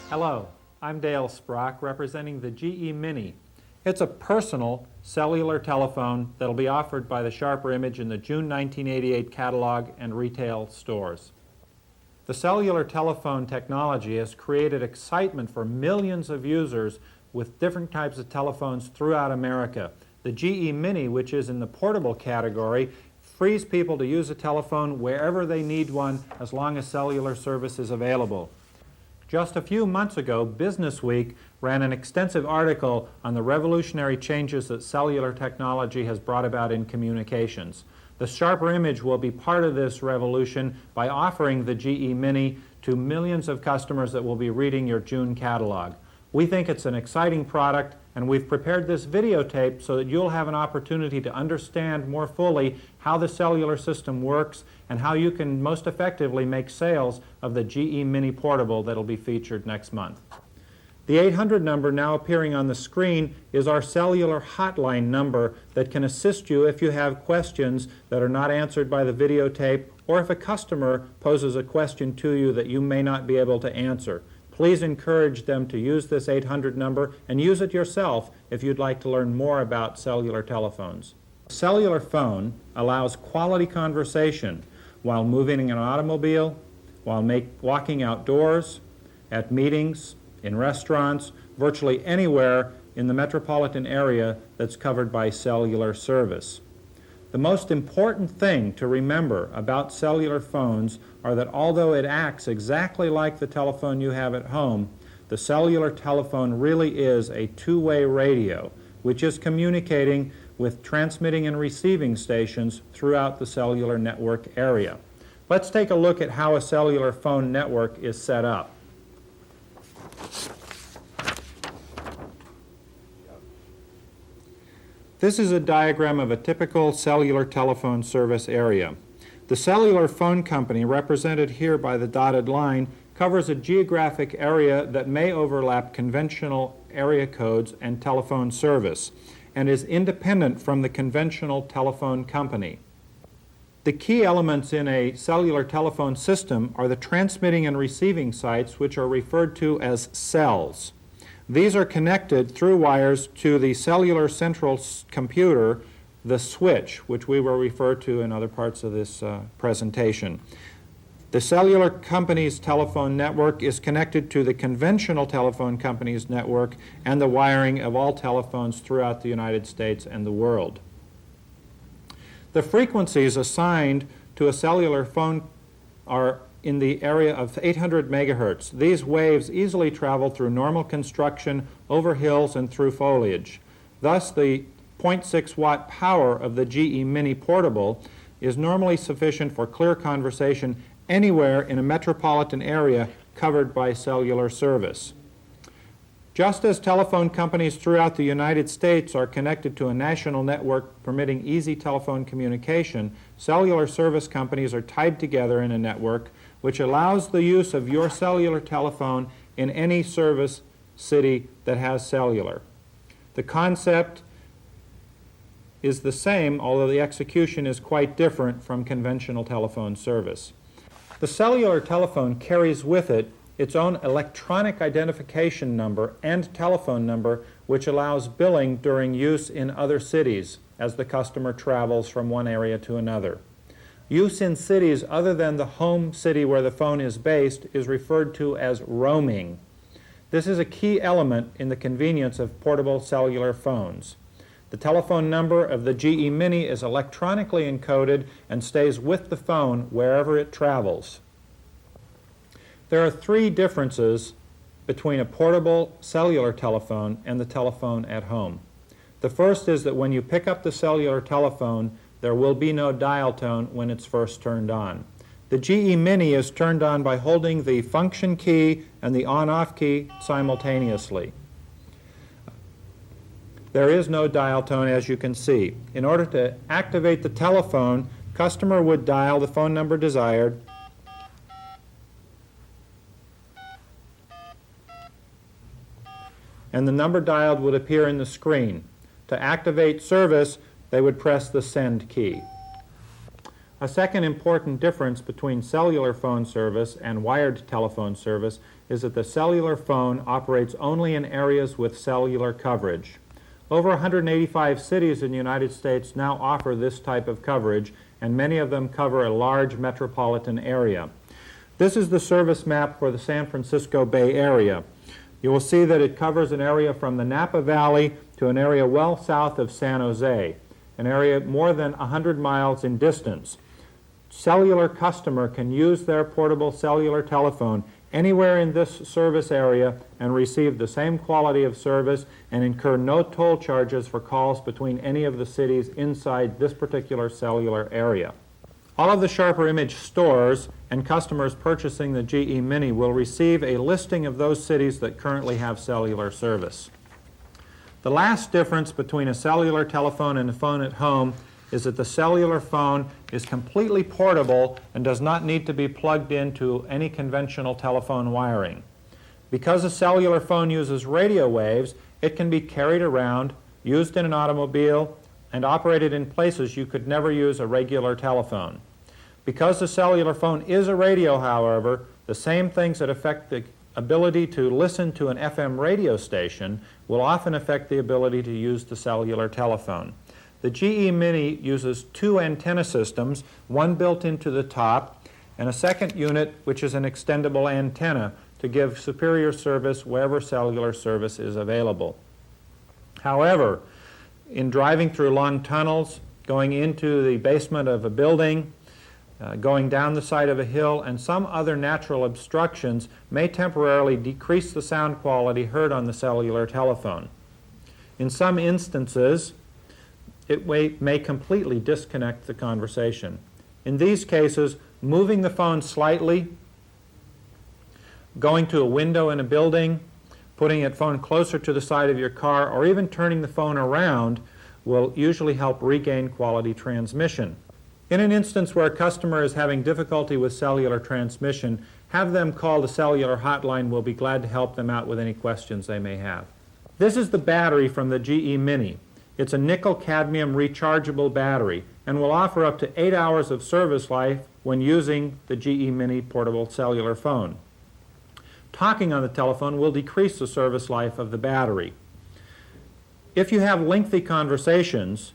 Hello, I'm Dale Sprock representing the GE Mini. It's a personal cellular telephone that will be offered by the SHRP Image in the June 1988 catalog and retail stores. The cellular telephone technology has created excitement for millions of users with different types of telephones throughout America. The GE Mini, which is in the portable category, frees people to use a telephone wherever they need one as long as cellular service is available. Just a few months ago, Business Week ran an extensive article on the revolutionary changes that cellular technology has brought about in communications. The SHRP Image will be part of this revolution by offering the GE Mini to millions of customers that will be reading your June catalog. We think it's an exciting product, and we've prepared this videotape so that you'll have an opportunity to understand more fully how the cellular system works and how you can most effectively make sales of the GE Mini Portable that'll be featured next month. The 800 number now appearing on the screen is our cellular hotline number that can assist you if you have questions that are not answered by the videotape, or if a customer poses a question to you that you may not be able to answer. Please encourage them to use this 800 number and use it yourself if you'd like to learn more about cellular telephones. A cellular phone allows quality conversation while moving in an automobile, while walking outdoors, at meetings, in restaurants, virtually anywhere in the metropolitan area that's covered by cellular service. The most important thing to remember about cellular phones are that although it acts exactly like the telephone you have at home, the cellular telephone really is a two-way radio, which is communicating with transmitting and receiving stations throughout the cellular network area. Let's take a look at how a cellular phone network is set up. This is a diagram of a typical cellular telephone service area. The cellular phone company, represented here by the dotted line, covers a geographic area that may overlap conventional area codes and telephone service, and is independent from the conventional telephone company. The key elements in a cellular telephone system are the transmitting and receiving sites, which are referred to as cells. These are connected through wires to the cellular central computer, the switch, which we will refer to in other parts of this presentation. The cellular company's telephone network is connected to the conventional telephone company's network and the wiring of all telephones throughout the United States and the world. The frequencies assigned to a cellular phone are in the area of 800 megahertz. These waves easily travel through normal construction, over hills, and through foliage. Thus, the 0.6 watt power of the GE Mini Portable is normally sufficient for clear conversation anywhere in a metropolitan area covered by cellular service. Just as telephone companies throughout the United States are connected to a national network permitting easy telephone communication, cellular service companies are tied together in a network which allows the use of your cellular telephone in any service city that has cellular. The concept is the same, although the execution is quite different from conventional telephone service. The cellular telephone carries with it its own electronic identification number and telephone number, which allows billing during use in other cities as the customer travels from one area to another. Use in cities other than the home city where the phone is based is referred to as roaming. This is a key element in the convenience of portable cellular phones. The telephone number of the GE Mini is electronically encoded and stays with the phone wherever it travels. There are three differences between a portable cellular telephone and the telephone at home. The first is that when you pick up the cellular telephone, there will be no dial tone when it's first turned on. The GE Mini is turned on by holding the function key and the on-off key simultaneously. There is no dial tone, as you can see. In order to activate the telephone, customer would dial the phone number desired, and the number dialed would appear in the screen. To activate service, they would press the send key. A second important difference between cellular phone service and wired telephone service is that the cellular phone operates only in areas with cellular coverage. Over 185 cities in the United States now offer this type of coverage, and many of them cover a large metropolitan area. This is the service map for the San Francisco Bay Area. You will see that it covers an area from the Napa Valley to an area well south of San Jose, an area more than 100 miles in distance. Cellular customer can use their portable cellular telephone anywhere in this service area and receive the same quality of service and incur no toll charges for calls between any of the cities inside this particular cellular area. All of the Sharper Image stores and customers purchasing the GE Mini will receive a listing of those cities that currently have cellular service. The last difference between a cellular telephone and a phone at home is that the cellular phone is completely portable and does not need to be plugged into any conventional telephone wiring. Because a cellular phone uses radio waves, it can be carried around, used in an automobile, and operated in places you could never use a regular telephone. Because the cellular phone is a radio, however, the same things that affect the ability to listen to an FM radio station will often affect the ability to use the cellular telephone. The GE Mini uses two antenna systems, one built into the top, and a second unit which is an extendable antenna to give superior service wherever cellular service is available. However, in driving through long tunnels, going into the basement of a building, going down the side of a hill, and some other natural obstructions may temporarily decrease the sound quality heard on the cellular telephone. In some instances, it may completely disconnect the conversation. In these cases, moving the phone slightly, going to a window in a building, putting the phone closer to the side of your car, or even turning the phone around will usually help regain quality transmission. In an instance where a customer is having difficulty with cellular transmission, have them call the cellular hotline. We'll be glad to help them out with any questions they may have. This is the battery from the GE Mini. It's a nickel-cadmium rechargeable battery and will offer up to 8 hours of service life when using the GE Mini portable cellular phone. Talking on the telephone will decrease the service life of the battery. If you have lengthy conversations,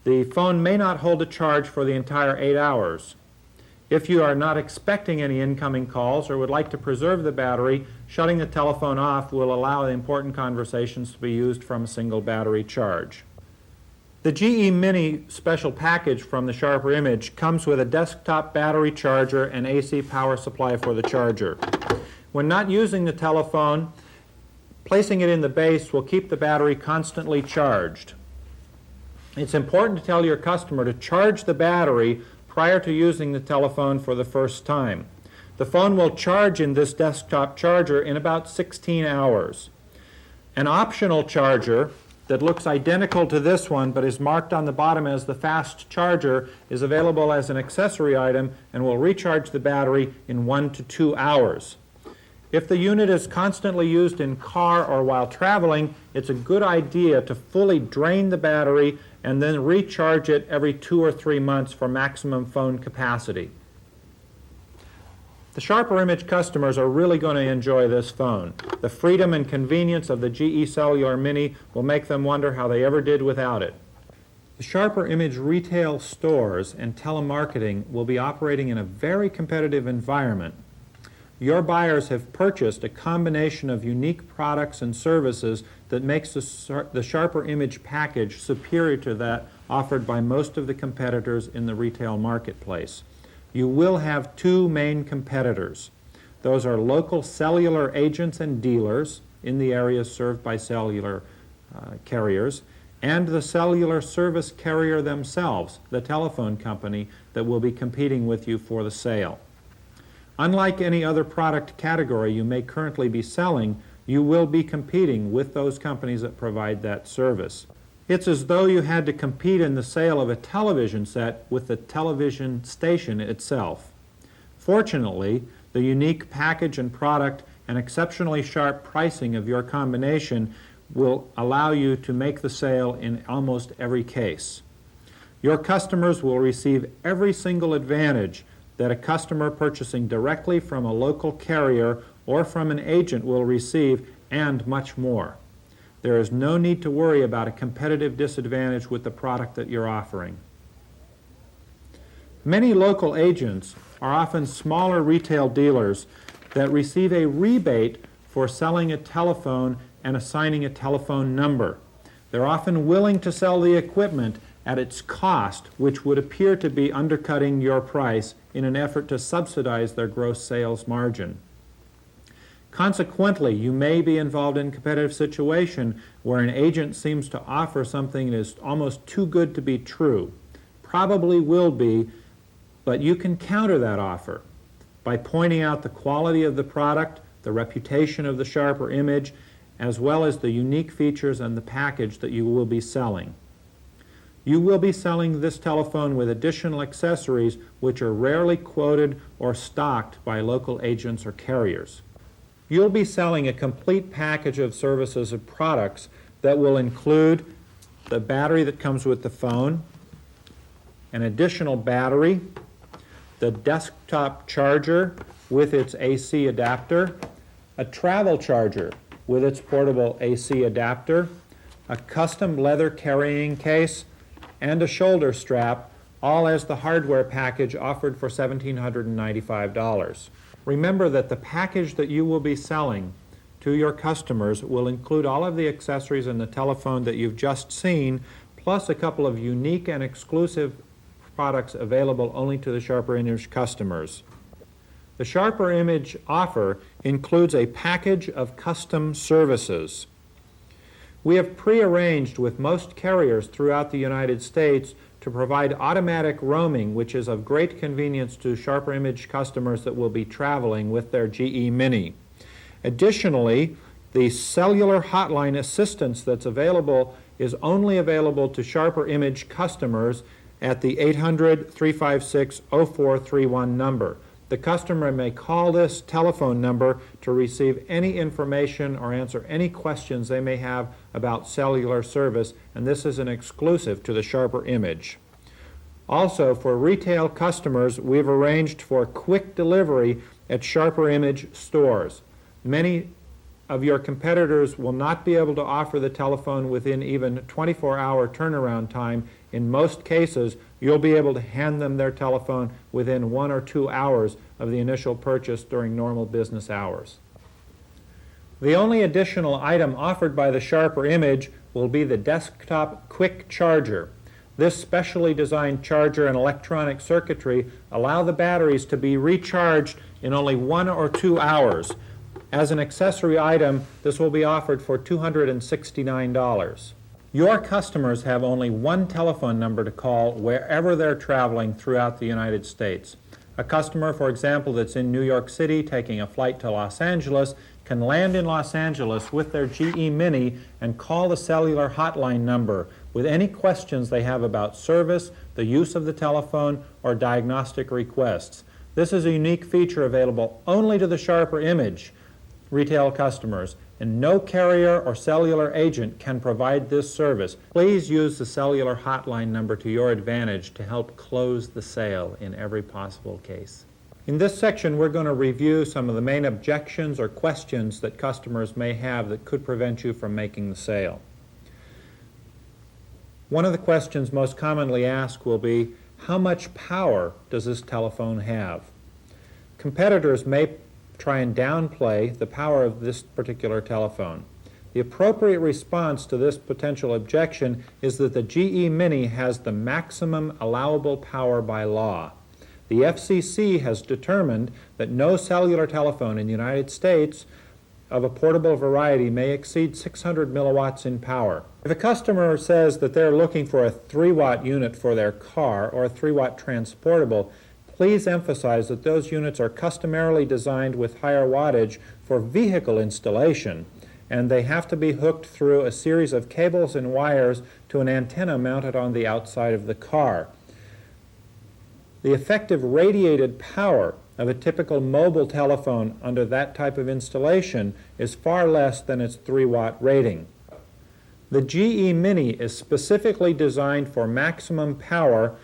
the phone may not hold a charge for the entire 8 hours. If you are not expecting any incoming calls or would like to preserve the battery, shutting the telephone off will allow the important conversations to be used from a single battery charge. The GE Mini special package from the Sharper Image comes with a desktop battery charger and AC power supply for the charger. When not using the telephone, placing it in the base will keep the battery constantly charged. It's important to tell your customer to charge the battery prior to using the telephone for the first time. The phone will charge in this desktop charger in about 16 hours. An optional charger that looks identical to this one but is marked on the bottom as the fast charger is available as an accessory item and will recharge the battery in 1 to 2 hours. If the unit is constantly used in car or while traveling, it's a good idea to fully drain the battery and then recharge it every 2 or 3 months for maximum phone capacity. The Sharper Image customers are really going to enjoy this phone. The freedom and convenience of the GE Cellular Mini will make them wonder how they ever did without it. The Sharper Image retail stores and telemarketing will be operating in a very competitive environment. Your buyers have purchased a combination of unique products and services that makes the Sharper Image package superior to that offered by most of the competitors in the retail marketplace. You will have two main competitors. Those are local cellular agents and dealers in the areas served by cellular carriers, and the cellular service carrier themselves, the telephone company that will be competing with you for the sale. Unlike any other product category you may currently be selling, you will be competing with those companies that provide that service. It's as though you had to compete in the sale of a television set with the television station itself. Fortunately, the unique package and product and exceptionally sharp pricing of your combination will allow you to make the sale in almost every case. Your customers will receive every single advantage that a customer purchasing directly from a local carrier or from an agent will receive, and much more. There is no need to worry about a competitive disadvantage with the product that you're offering. Many local agents are often smaller retail dealers that receive a rebate for selling a telephone and assigning a telephone number. They're often willing to sell the equipment at its cost, which would appear to be undercutting your price in an effort to subsidize their gross sales margin. Consequently, you may be involved in a competitive situation where an agent seems to offer something that is almost too good to be true. Probably will be, but you can counter that offer by pointing out the quality of the product, the reputation of the sharper image, as well as the unique features and the package that you will be selling. You will be selling this telephone with additional accessories which are rarely quoted or stocked by local agents or carriers. You'll be selling a complete package of services and products that will include the battery that comes with the phone, an additional battery, the desktop charger with its AC adapter, a travel charger with its portable AC adapter, a custom leather carrying case, and a shoulder strap, all as the hardware package offered for $1,795. Remember that the package that you will be selling to your customers will include all of the accessories in the telephone that you've just seen, plus a couple of unique and exclusive products available only to the Sharper Image customers. The Sharper Image offer includes a package of custom services. We have prearranged with most carriers throughout the United States to provide automatic roaming, which is of great convenience to Sharper Image customers that will be traveling with their GE Mini. Additionally, the cellular hotline assistance that's available is only available to Sharper Image customers at the 800-356-0431 number. The customer may call this telephone number to receive any information or answer any questions they may have about cellular service, and this is an exclusive to the Sharper Image. Also, for retail customers, we've arranged for quick delivery at Sharper Image stores. Many of your competitors will not be able to offer the telephone within even 24-hour turnaround time. In most cases, you'll be able to hand them their telephone within 1 or 2 hours of the initial purchase during normal business hours. The only additional item offered by the Sharper Image will be the desktop quick charger. This specially designed charger and electronic circuitry allow the batteries to be recharged in only 1 or 2 hours. As an accessory item, this will be offered for $269. Your customers have only one telephone number to call wherever they're traveling throughout the United States. A customer, for example, that's in New York City taking a flight to Los Angeles can land in Los Angeles with their GE Mini and call the cellular hotline number with any questions they have about service, the use of the telephone, or diagnostic requests. This is a unique feature available only to the Sharper Image retail customers, and no carrier or cellular agent can provide this service. Please use the cellular hotline number to your advantage to help close the sale in every possible case. In this section, we're going to review some of the main objections or questions that customers may have that could prevent you from making the sale. One of the questions most commonly asked will be, how much power does this telephone have? Competitors may try and downplay the power of this particular telephone. The appropriate response to this potential objection is that the GE Mini has the maximum allowable power by law. The FCC has determined that no cellular telephone in the United States of a portable variety may exceed 600 milliwatts in power. If a customer says that they're looking for a 3-watt unit for their car or a 3-watt transportable, please emphasize that those units are customarily designed with higher wattage for vehicle installation, and they have to be hooked through a series of cables and wires to an antenna mounted on the outside of the car. The effective radiated power of a typical mobile telephone under that type of installation is far less than its 3-watt rating. The GE Mini is specifically designed for maximum power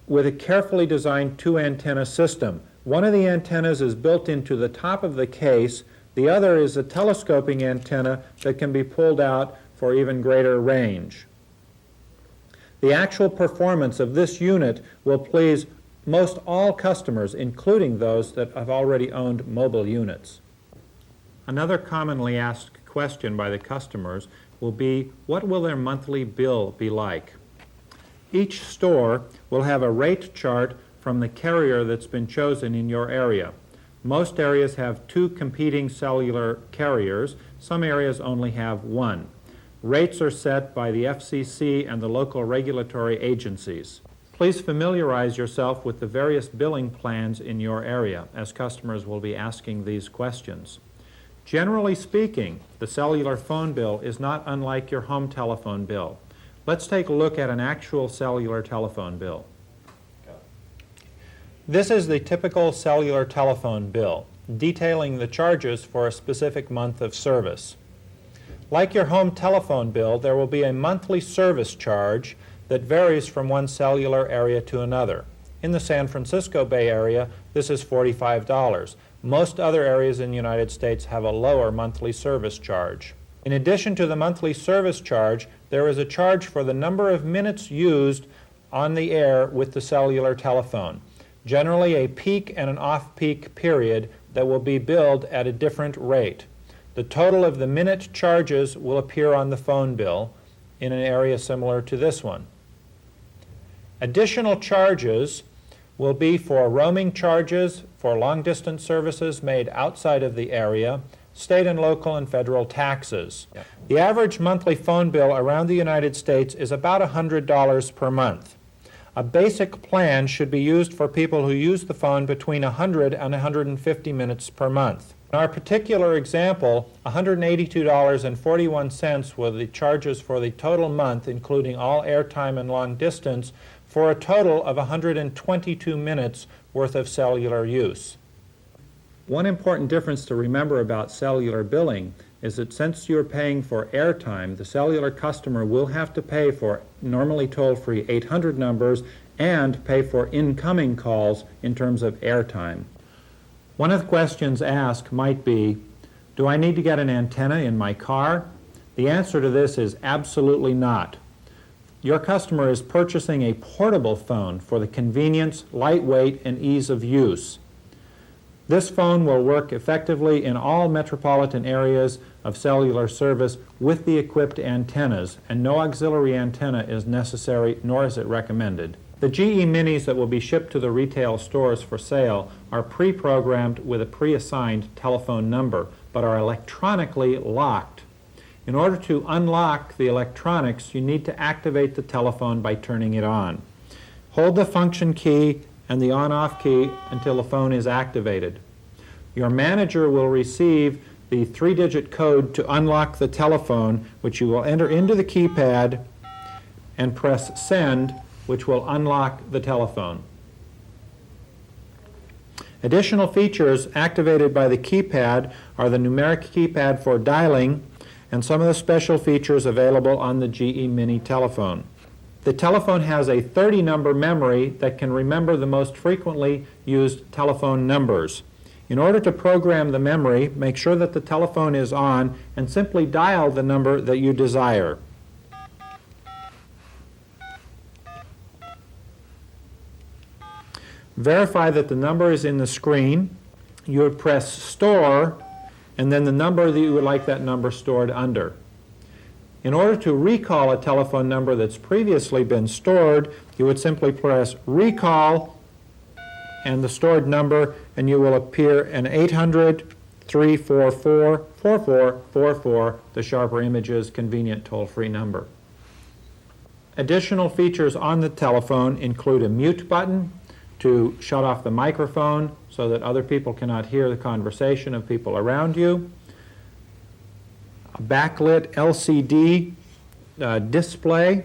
with a carefully designed two-antenna system. One of the antennas is built into the top of the case. The other is a telescoping antenna that can be pulled out for even greater range. The actual performance of this unit will please most all customers, including those that have already owned mobile units. Another commonly asked question by the customers will be, what will their monthly bill be like? Each store will have a rate chart from the carrier that's been chosen in your area. Most areas have 2 competing cellular carriers. Some areas only have 1. Rates are set by the FCC and the local regulatory agencies. Please familiarize yourself with the various billing plans in your area, as customers will be asking these questions. Generally speaking, the cellular phone bill is not unlike your home telephone bill. Let's take a look at an actual cellular telephone bill. This is the typical cellular telephone bill, detailing the charges for a specific month of service. Like your home telephone bill, there will be a monthly service charge that varies from one cellular area to another. In the San Francisco Bay Area, this is $45. Most other areas in the United States have a lower monthly service charge. In addition to the monthly service charge, there is a charge for the number of minutes used on the air with the cellular telephone, generally a peak and an off-peak period that will be billed at a different rate. The total of the minute charges will appear on the phone bill in an area similar to this one. Additional charges will be for roaming charges for long-distance services made outside of the area, state and local and federal taxes. The average monthly phone bill around the United States is about $100 per month. A basic plan should be used for people who use the phone between 100 and 150 minutes per month. In our particular example, $182.41 were the charges for the total month, including all airtime and long distance, for a total of 122 minutes worth of cellular use. One important difference to remember about cellular billing is that since you're paying for airtime, the cellular customer will have to pay for normally toll-free 800 numbers and pay for incoming calls in terms of airtime. One of the questions asked might be, do I need to get an antenna in my car? The answer to this is absolutely not. Your customer is purchasing a portable phone for the convenience, lightweight, and ease of use. This phone will work effectively in all metropolitan areas of cellular service with the equipped antennas, and no auxiliary antenna is necessary, nor is it recommended. The GE Minis that will be shipped to the retail stores for sale are pre-programmed with a pre-assigned telephone number, but are electronically locked. In order to unlock the electronics, you need to activate the telephone by turning it on. Hold the function key and the on-off key until the phone is activated. Your manager will receive the 3-digit code to unlock the telephone, which you will enter into the keypad and press send, which will unlock the telephone. Additional features activated by the keypad are the numeric keypad for dialing and some of the special features available on the GE Mini telephone. The telephone has a 30-number memory that can remember the most frequently used telephone numbers. In order to program the memory, make sure that the telephone is on and simply dial the number that you desire. Verify that the number is in the screen. You would press store and then the number that you would like that number stored under. In order to recall a telephone number that's previously been stored, you would simply press recall and the stored number, and you will appear an 800-344-4444, the Sharper Images convenient toll-free number. Additional features on the telephone include a mute button to shut off the microphone so that other people cannot hear the conversation of people around you, a backlit LCD display,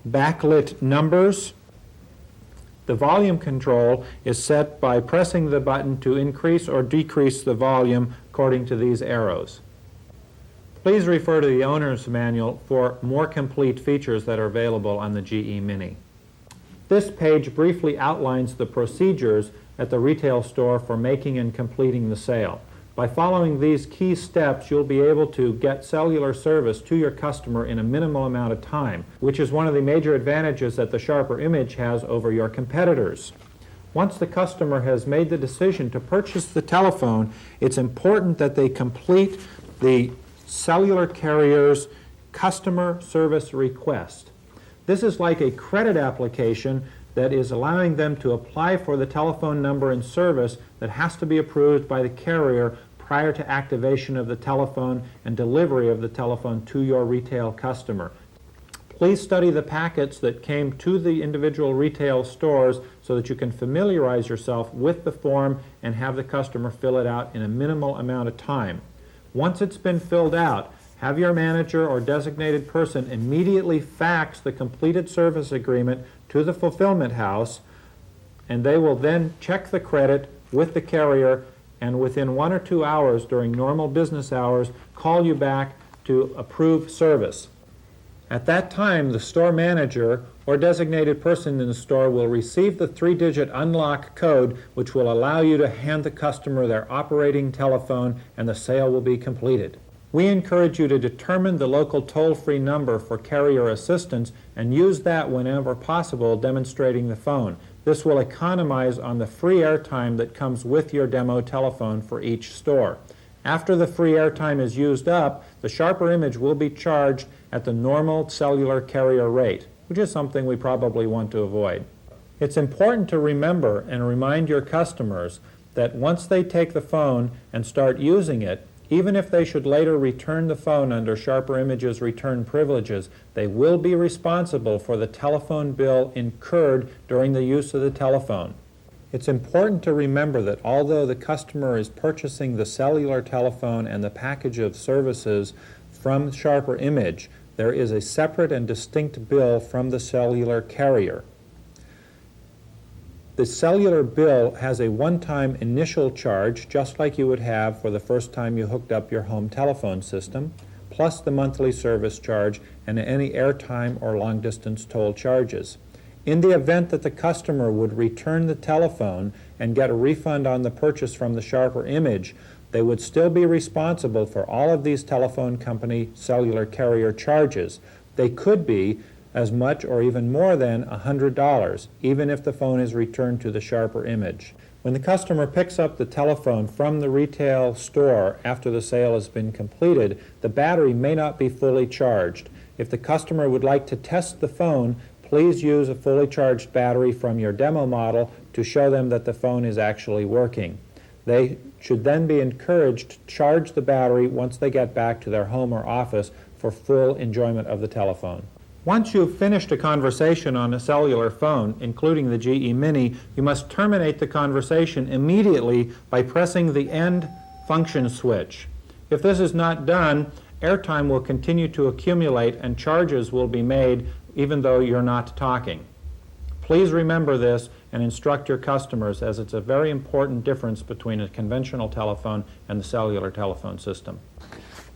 backlit numbers. The volume control is set by pressing the button to increase or decrease the volume according to these arrows. Please refer to the owner's manual for more complete features that are available on the GE Mini. This page briefly outlines the procedures at the retail store for making and completing the sale. By following these key steps, you'll be able to get cellular service to your customer in a minimal amount of time, which is one of the major advantages that the SHRP Image has over your competitors. Once the customer has made the decision to purchase the telephone, it's important that they complete the cellular carrier's customer service request. This is like a credit application that is allowing them to apply for the telephone number and service that has to be approved by the carrier prior to activation of the telephone and delivery of the telephone to your retail customer. Please study the packets that came to the individual retail stores so that you can familiarize yourself with the form and have the customer fill it out in a minimal amount of time. Once it's been filled out, have your manager or designated person immediately fax the completed service agreement to the fulfillment house, and they will then check the credit with the carrier and within 1 or 2 hours during normal business hours call you back to approve service. At that time, the store manager or designated person in the store will receive the 3-digit unlock code, which will allow you to hand the customer their operating telephone, and the sale will be completed. We encourage you to determine the local toll-free number for carrier assistance and use that whenever possible demonstrating the phone. This will economize on the free airtime that comes with your demo telephone for each store. After the free airtime is used up, the SHRP Image will be charged at the normal cellular carrier rate, which is something we probably want to avoid. It's important to remember and remind your customers that once they take the phone and start using it, even if they should later return the phone under SHRP Image's return privileges, they will be responsible for the telephone bill incurred during the use of the telephone. It's important to remember that although the customer is purchasing the cellular telephone and the package of services from SHRP Image, there is a separate and distinct bill from the cellular carrier. The cellular bill has a one-time initial charge, just like you would have for the first time you hooked up your home telephone system, plus the monthly service charge and any airtime or long-distance toll charges. In the event that the customer would return the telephone and get a refund on the purchase from the SHRP Image, they would still be responsible for all of these telephone company cellular carrier charges. They could be as much or even more than $100, even if the phone is returned to the SHRP Image. When the customer picks up the telephone from the retail store after the sale has been completed, the battery may not be fully charged. If the customer would like to test the phone, please use a fully charged battery from your demo model to show them that the phone is actually working. They should then be encouraged to charge the battery once they get back to their home or office for full enjoyment of the telephone. Once you've finished a conversation on a cellular phone, including the GE Mini, you must terminate the conversation immediately by pressing the end function switch. If this is not done, airtime will continue to accumulate and charges will be made even though you're not talking. Please remember this and instruct your customers, as it's a very important difference between a conventional telephone and the cellular telephone system.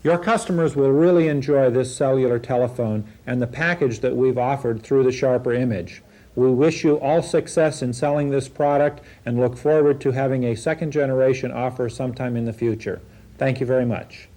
Your customers will really enjoy this cellular telephone and the package that we've offered through the SHRP Image. We wish you all success in selling this product and look forward to having a second generation offer sometime in the future. Thank you very much.